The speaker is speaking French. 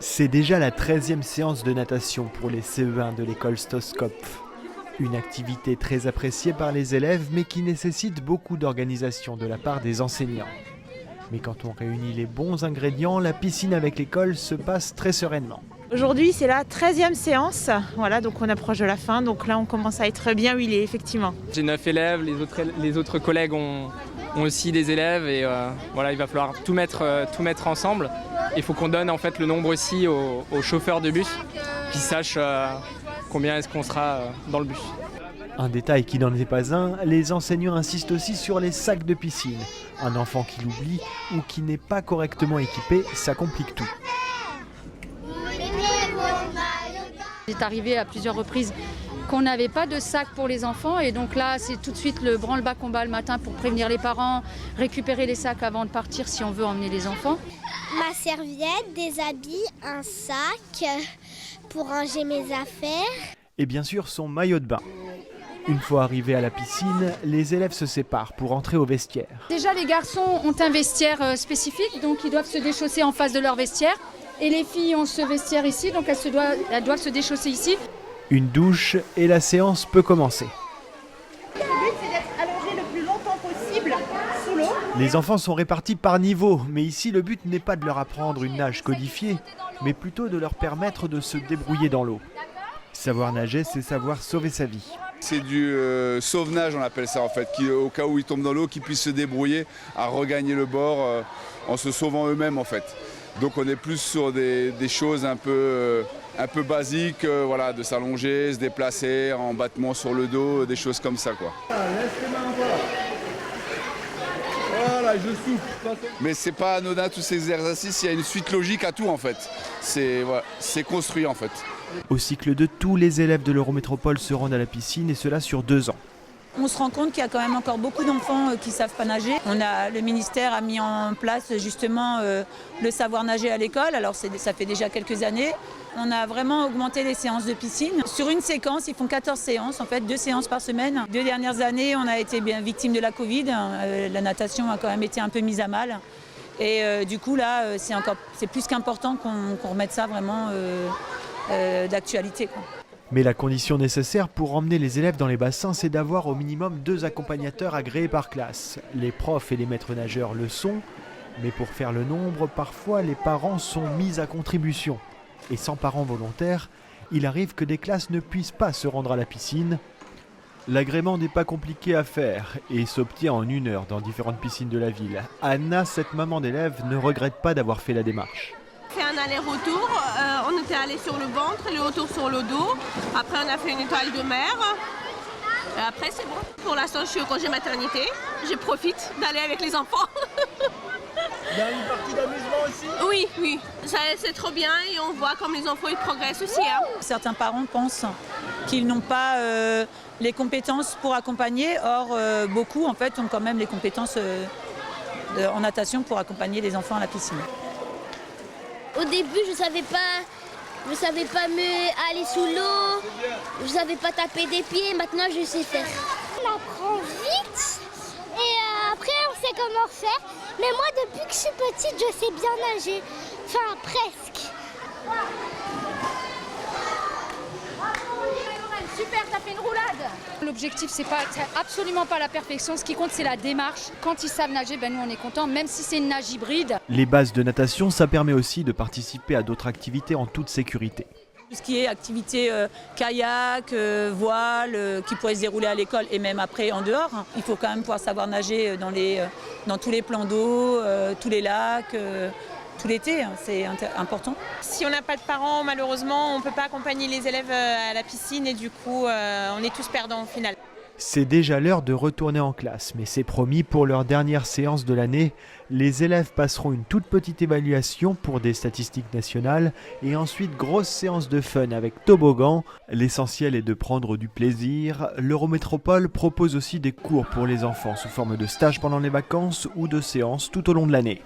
C'est déjà la 13e séance de natation pour les CE1 de l'école Stosskopf. Une activité très appréciée par les élèves mais qui nécessite beaucoup d'organisation de la part des enseignants. Mais quand on réunit les bons ingrédients, la piscine avec l'école se passe très sereinement. Aujourd'hui, c'est la 13e séance. Voilà, donc on approche de la fin. Donc là, on commence à être bien huilé, effectivement. J'ai 9 élèves, les autres collègues ont aussi des élèves et voilà, il va falloir tout mettre ensemble. Il faut qu'on donne en fait le nombre aussi aux chauffeurs de bus qui sachent combien est-ce qu'on sera dans le bus. Un détail qui n'en est pas un, les enseignants insistent aussi sur les sacs de piscine. Un enfant qui l'oublie ou qui n'est pas correctement équipé, ça complique tout. C'est arrivé à plusieurs reprises qu'on n'avait pas de sac pour les enfants et donc là c'est tout de suite le branle-bas-combat le matin pour prévenir les parents, récupérer les sacs avant de partir si on veut emmener les enfants. Ma serviette, des habits, un sac pour ranger mes affaires. Et bien sûr son maillot de bain. Une fois arrivés à la piscine, les élèves se séparent pour entrer au vestiaire. Déjà les garçons ont un vestiaire spécifique donc ils doivent se déchausser en face de leur vestiaire. Et les filles ont ce vestiaire ici, donc elles doivent se déchausser ici. Une douche et la séance peut commencer. Le but, c'est d'être allongé le plus longtemps possible sous l'eau. Les enfants sont répartis par niveau, mais ici le but n'est pas de leur apprendre une nage codifiée, mais plutôt de leur permettre de se débrouiller dans l'eau. Savoir nager, c'est savoir sauver sa vie. C'est du sauvetage, on appelle ça en fait, qui, au cas où ils tombent dans l'eau, qu'ils puissent se débrouiller à regagner le bord en se sauvant eux-mêmes en fait. Donc on est plus sur des choses un peu basiques, voilà, de s'allonger, se déplacer en battement sur le dos, des choses comme ça, quoi. Laisse les mains, voilà, je souffle. Mais c'est pas anodin tous ces exercices, il y a une suite logique à tout en fait. C'est construit en fait. Au cycle 2, tous les élèves de l'Eurométropole se rendent à la piscine et cela sur 2 ans. On se rend compte qu'il y a quand même encore beaucoup d'enfants qui ne savent pas nager. Le ministère a mis en place justement le savoir nager à l'école. Alors ça fait déjà quelques années. On a vraiment augmenté les séances de piscine. Sur une séquence, ils font 14 séances, en fait 2 séances par semaine. 2 dernières années, on a été bien victime de la Covid. La natation a quand même été un peu mise à mal. Et du coup là, c'est plus qu'important qu'on remette ça vraiment d'actualité, quoi. Mais la condition nécessaire pour emmener les élèves dans les bassins, c'est d'avoir au minimum 2 accompagnateurs agréés par classe. Les profs et les maîtres nageurs le sont, mais pour faire le nombre, parfois les parents sont mis à contribution. Et sans parents volontaires, il arrive que des classes ne puissent pas se rendre à la piscine. L'agrément n'est pas compliqué à faire et s'obtient en 1 heure dans différentes piscines de la ville. Anna, cette maman d'élève, ne regrette pas d'avoir fait la démarche. On a fait un aller-retour, on était allé sur le ventre, le retour sur le dos. Après on a fait une étoile de mer. Et après c'est bon. Pour l'instant je suis au congé maternité. Je profite d'aller avec les enfants. Il y a une partie d'amusement aussi. Oui. C'est trop bien et on voit comme les enfants ils progressent aussi. Hein. Certains parents pensent qu'ils n'ont pas les compétences pour accompagner. Or beaucoup en fait ont quand même les compétences en natation pour accompagner les enfants à la piscine. Au début, je savais pas me aller sous l'eau, je savais pas taper des pieds, maintenant je sais faire. On apprend vite et après on sait comment faire. Mais moi, depuis que je suis petite, je sais bien nager, enfin presque. Super, t'as fait une roulade. L'objectif, c'est absolument pas la perfection. Ce qui compte, c'est la démarche. Quand ils savent nager, nous on est contents, même si c'est une nage hybride. Les bases de natation, ça permet aussi de participer à d'autres activités en toute sécurité. Tout ce qui est activité kayak, voile, qui pourrait se dérouler à l'école et même après en dehors. Il faut quand même pouvoir savoir nager dans tous les plans d'eau, tous les lacs. Tout l'été, c'est important. Si on n'a pas de parents, malheureusement, on ne peut pas accompagner les élèves à la piscine et du coup, on est tous perdants au final. C'est déjà l'heure de retourner en classe, mais c'est promis, pour leur dernière séance de l'année, les élèves passeront une toute petite évaluation pour des statistiques nationales et ensuite grosse séance de fun avec toboggan. L'essentiel est de prendre du plaisir. L'Eurométropole propose aussi des cours pour les enfants sous forme de stages pendant les vacances ou de séances tout au long de l'année.